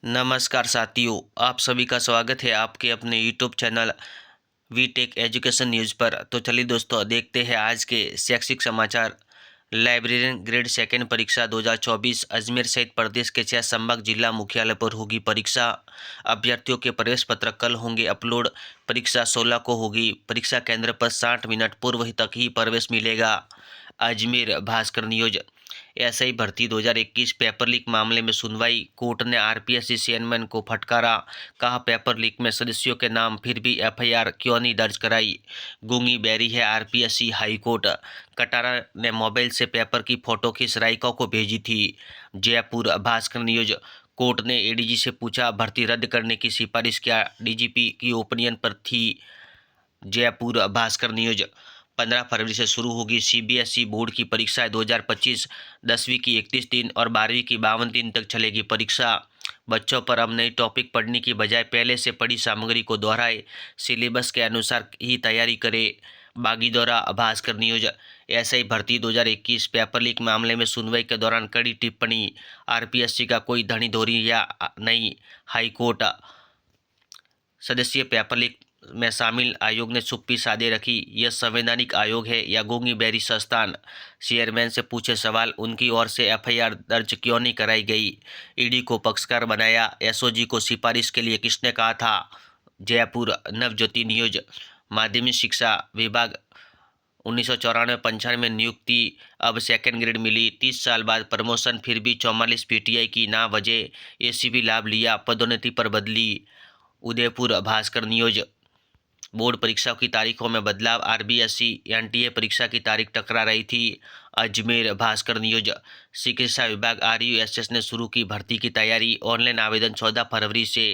नमस्कार साथियों, आप सभी का स्वागत है आपके अपने YouTube channel we tech education news पर। तो चलिए दोस्तों, देखते हैं आज के शैक्षिक समाचार। लाइब्रेरियन ग्रेड सेकेंड परीक्षा 2024 अजमेर सहित प्रदेश के 6 संभाग जिला मुख्यालय पर होगी परीक्षा। अभ्यर्थियों के प्रवेश पत्र कल होंगे अपलोड। परीक्षा 16 को होगी। परीक्षा केंद्र पर 60 मिनट पूर्व तक ही प्रवेश मिलेगा। अजमेर भास्कर न्यूज। एसआई भर्ती 2021 पेपर लीक मामले में सुनवाई। कोर्ट ने आरपीएससी चेयरमैन को फटकारा। कहा, पेपर लीक में सदस्यों के नाम फिर भी एफआईआर क्यों नहीं दर्ज कराई। गूंगी बैरी है आरपीएससी हाईकोर्ट। कटारा ने मोबाइल से पेपर की फोटो खींच राइका को भेजी थी। जयपुर भास्कर न्यूज। कोर्ट ने एडीजी से पूछा, भर्ती रद्द करने की सिफारिश क्या डीजीपी की ओपिनियन पर थी। जयपुर भास्कर न्यूज। 15 फरवरी से शुरू होगी सीबीएसई बोर्ड की परीक्षाएं 2025। 10वीं की 31 दिन और 12वीं की 52 दिन तक चलेगी परीक्षा। बच्चों पर अब नई टॉपिक पढ़ने की बजाय पहले से पढ़ी सामग्री को दोहराए। सिलेबस के अनुसार ही तैयारी करे। बागीदौरा भास्कर न्यूज। एसआई भर्ती 2021 पेपर लीक मामले में सुनवाई के दौरान कड़ी टिप्पणी। आरपीएससी का कोई धनीधोरी या नहीं। हाईकोर्ट। सदस्यीय पेपर लीक में शामिल आयोग ने चुप्पी साधे रखी। यह संवैधानिक आयोग है या गूंगी बैरी संस्थान। चेयरमैन से पूछे सवाल, उनकी ओर से एफआईआर दर्ज क्यों नहीं कराई गई। ईडी को पक्षकार बनाया। एसओजी को सिफारिश के लिए किसने कहा था। जयपुर नवज्योति न्यूज। माध्यमिक शिक्षा विभाग 1994-95 में नियुक्ति, अब सेकेंड ग्रेड मिली। 30 साल बाद प्रमोशन, फिर भी 44 पीटीआई की ना वजह। एसीबी लाभ लिया, पदोन्नति पर बदली। उदयपुर भास्कर न्यूज। बोर्ड परीक्षाओं की तारीखों में बदलाव। आरबीएसई एनटीए परीक्षा की तारीख टकरा रही थी। अजमेर भास्कर न्यूज। चिकित्सा विभाग आरयूएसएस ने शुरू की भर्ती की तैयारी। ऑनलाइन आवेदन 14 फरवरी से।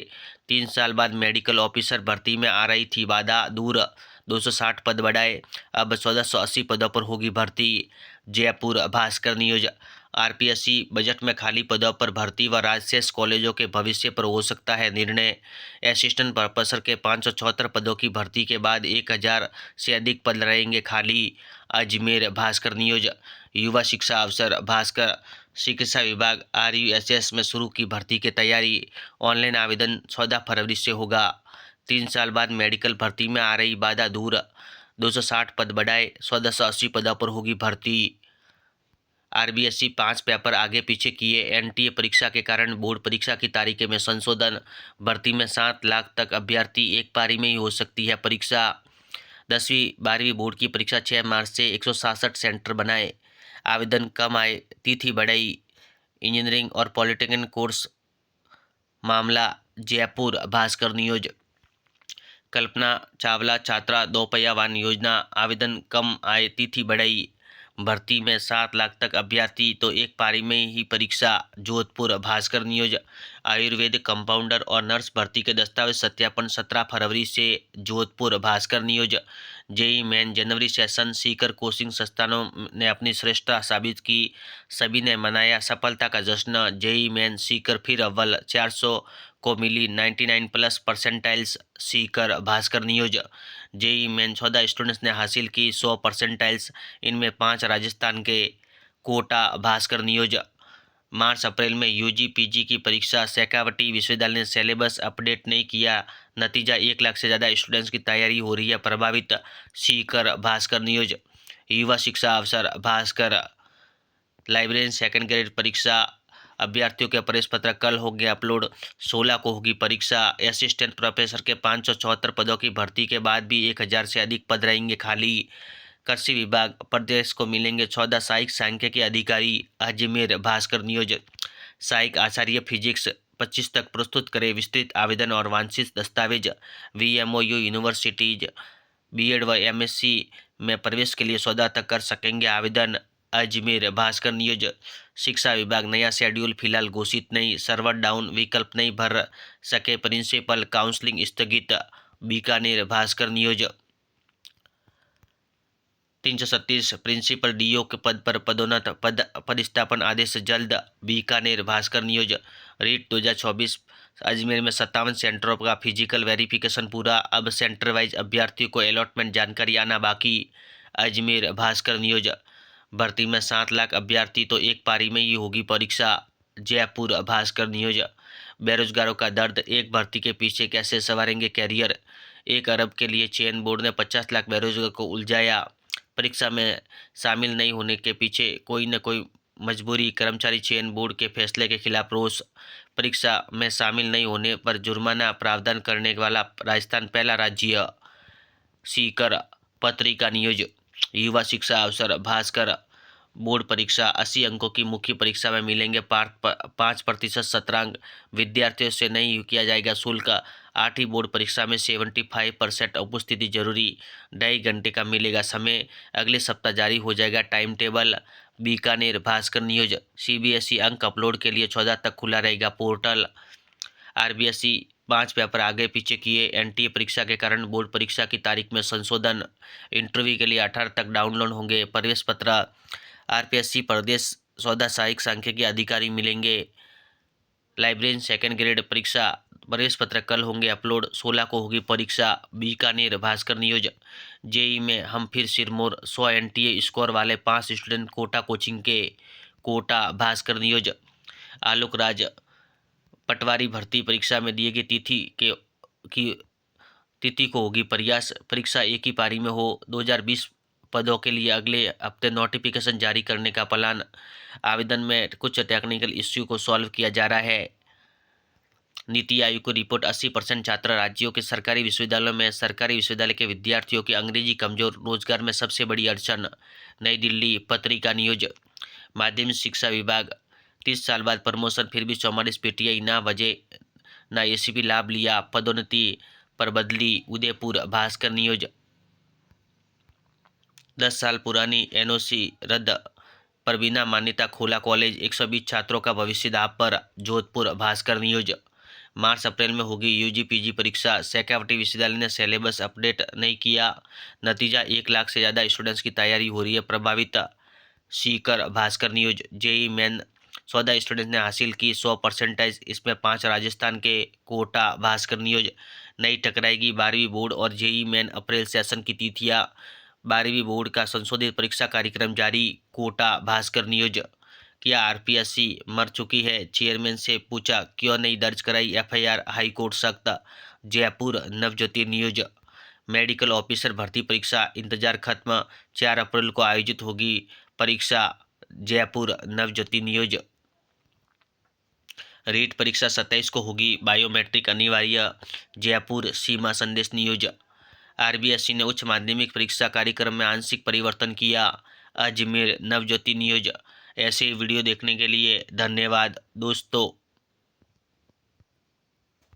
3 साल बाद मेडिकल ऑफिसर भर्ती में आ रही थी बाधा दूर। 260 पद बढ़ाए, अब 1480 पदों पर होगी भर्ती। Jaipur Bhaskar news. RPSC budget में खाली पदों पर भर्ती व राजशेष कॉलेजों के भविष्य पर हो सकता है निर्णय। असिस्टेंट प्रोफेसर के 574 पदों की भर्ती के बाद 1000 से अधिक पद रहेंगे खाली। अजमेर भास्कर न्यूज। युवा शिक्षा अवसर भास्कर। चिकित्सा विभाग आरयूएसएस में शुरू की भर्ती की तैयारी। ऑनलाइन आवेदन 14 फरवरी से होगा। 3 साल बाद मेडिकल भर्ती में आ रही बाधा दूर। 260 पद बढ़ाए, 1480 पदों पर होगी भर्ती। आरबीएसई 5 पेपर आगे पीछे किए। एनटीए परीक्षा के कारण बोर्ड परीक्षा की तारीखें में संशोधन। भर्ती में 7 लाख तक अभ्यर्थी, एक पारी में ही हो सकती है परीक्षा। 10वीं 12वीं बोर्ड की परीक्षा 6 मार्च से 167 सेंटर बनाए। आवेदन कम आए, तिथि बढ़ाई। इंजीनियरिंग और पॉलिटेक्निक कोर्स मामला। जयपुर भास्कर न्यूज। कल्पना चावला छात्रा दोपहिया वाहन योजना। आवेदन कम आए, तिथि बढ़ाई। भर्ती में 7 लाख तक अभ्यर्थी तो एक पारी में ही परीक्षा। जोधपुर भास्कर न्यूज। आयुर्वेद कंपाउंडर और नर्स भर्ती के दस्तावेज सत्यापन 17 फरवरी से। Jodhpur Bhaskar news. JEE main जनवरी सेशन। सीकर कोचिंग संस्थानों ने अपनी श्रेष्ठता साबित की, सभी ने मनाया सफलता का जश्न। जेई मेन सीकर फिर अव्वल, 400 को मिली 99 plus percentiles. Sikar Bhaskar news. JEE Main 14 students ने हासिल की 100 परसेंटाइल्स, इनमें 5 राजस्थान के। Kota Bhaskar news. March April में यूजी पीजी की परीक्षा। शेखावटी विश्वविद्यालय ने सिलेबस अपडेट नहीं किया, नतीजा 1 लाख से ज़्यादा स्टूडेंट्स की तैयारी हो रही है प्रभावित। सीकर भास्कर न्यूज। युवा शिक्षा अवसर भास्कर। लाइब्रेरियन सेकेंड ग्रेड परीक्षा। अभ्यर्थियों के प्रवेश पत्र कल होंगे अपलोड। 16 को होगी परीक्षा। असिस्टेंट प्रोफेसर के 574 पदों की भर्ती के बाद भी 1000 से अधिक पद रहेंगे खाली। कृषि विभाग प्रदेश को मिलेंगे 14 सहायक सांख्यिकी अधिकारी। अजमेर भास्कर न्यूज। सहायक आचार्य फिजिक्स 25 तक प्रस्तुत करें विस्तृत आवेदन और वांछित दस्तावेज। वीएमओयू यूनिवर्सिटीज बीएड व एमएससी में प्रवेश के लिए 14 तक कर सकेंगे आवेदन। अजमेर भास्कर न्यूज। शिक्षा विभाग नया शेड्यूल फिलहाल घोषित नहीं, सर्वर डाउन, विकल्प नहीं भर सके प्रिंसिपल, काउंसलिंग स्थगित। Bikaner Bhaskar news. 337 principal DO के पद पर पदोन्नत, पदस्थापन आदेश जल्द। बीकानेर भास्कर न्यूज। रीट 2024 अजमेर में 57 सेंटरों का फिजिकल वेरिफिकेशन पूरा, अब सेंटर वाइज अभ्यर्थियों को अलॉटमेंट जानकारी आना बाकी। अजमेर भास्कर न्यूज। भर्ती में 7 लाख अभ्यर्थी तो एक पारी में ही होगी परीक्षा। जयपुर भास्कर न्यूज। बेरोजगारों का दर्द, एक भर्ती के पीछे कैसे संवारेंगे कैरियर। 1 अरब के लिए चयन बोर्ड ने 50 लाख बेरोजगार को उलझाया। परीक्षा में शामिल नहीं होने के पीछे कोई न कोई मजबूरी, कर्मचारी चयन बोर्ड के फैसले के खिलाफ रोष। परीक्षा में शामिल नहीं होने पर जुर्माना प्रावधान करने वाला राजस्थान पहला राज्य। सीकर पत्रिका न्यूज। युवा शिक्षा अवसर, भास्कर। बोर्ड परीक्षा 80 अंकों की मुख्य परीक्षा में मिलेंगे 5% सत्रांक। विद्यार्थियों से नहीं किया जाएगा शुल्क। 8वीं बोर्ड परीक्षा में 75% उपस्थिति जरूरी। 2.5 घंटे का मिलेगा समय। अगले सप्ताह जारी हो जाएगा time table. Bikaner Bhaskar news. CBSE अंक अपलोड के लिए 14 तक खुला रहेगा पोर्टल। RBSE 5 पेपर आगे पीछे किए। NTA परीक्षा के कारण बोर्ड परीक्षा की तारीख में संशोधन। इंटरव्यू के लिए 18 तक डाउनलोड होंगे प्रवेश पत्र। RPSC प्रदेश 14 सहायक सांख्यिकी अधिकारी मिलेंगे। लाइब्रेरियन सेकेंड ग्रेड परीक्षा प्रवेश पत्र कल होंगे अपलोड। 16 को होगी परीक्षा। बीकानेर भास्कर न्यूज। जेई में हम फिर सिरमौर, 100 NTA स्कोर वाले 5 स्टूडेंट कोटा कोचिंग के। कोटा भास्कर न्यूज। आलोक राज। पटवारी भर्ती परीक्षा में दिए गई तिथि को होगी प्रयास। परीक्षा एक ही पारी में हो। 2020 पदों के लिए अगले हफ्ते नोटिफिकेशन जारी करने का प्लान। आवेदन में कुछ टेक्निकल इश्यू को सॉल्व किया जा रहा है। नीति आयोग की रिपोर्ट, 80% छात्र राज्यों के सरकारी विश्वविद्यालयों में। सरकारी विश्वविद्यालय के विद्यार्थियों की अंग्रेजी कमजोर, रोजगार में सबसे बड़ी अड़चन। नई दिल्ली पत्रिका न्यूज। माध्यमिक शिक्षा विभाग 30 साल बाद प्रमोशन, फिर भी 44 PTI ना वजह ना ACP लाभ लिया। पदोन्नति पर बदली। उदयपुर भास्कर न्यूज। 10 साल पुरानी NOC रद्द पर बिना मान्यता खोला कॉलेज। 120 छात्रों का भविष्य दांव पर। Jodhpur Bhaskar news. March April में होगी UG PG परीक्षा। शेखावटी विश्वविद्यालय ने सिलेबस अपडेट नहीं किया। नतीजा 1 लाख से ज़्यादा स्टूडेंट्स की तैयारी हो रही है प्रभावित। Sikar Bhaskar news. JEE main 14 students ने हासिल की 100%, इसमें 5 राजस्थान के। कोटा भास्कर न्यूज। नई टकराएगी 12वीं बोर्ड और JEE मेन, अप्रैल सेशन की तिथियां। 12वीं बोर्ड का संशोधित परीक्षा कार्यक्रम जारी। कोटा भास्कर न्यूज। क्या RPSC मर चुकी है, चेयरमैन से पूछा क्यों नहीं दर्ज कराई FIR, हाईकोर्ट सख्त। Jaipur Navjyoti news. Medical officer भर्ती परीक्षा इंतजार खत्म। 4 अप्रैल को आयोजित होगी परीक्षा। जयपुर नवज्योति न्यूज। रीट परीक्षा 27 को होगी, बायोमेट्रिक अनिवार्य। जयपुर सीमा संदेश न्यूज। RBSC ने उच्च माध्यमिक परीक्षा कार्यक्रम में आंशिक परिवर्तन किया। अजमेर नवज्योति न्यूज। ऐसे वीडियो देखने के लिए धन्यवाद दोस्तों।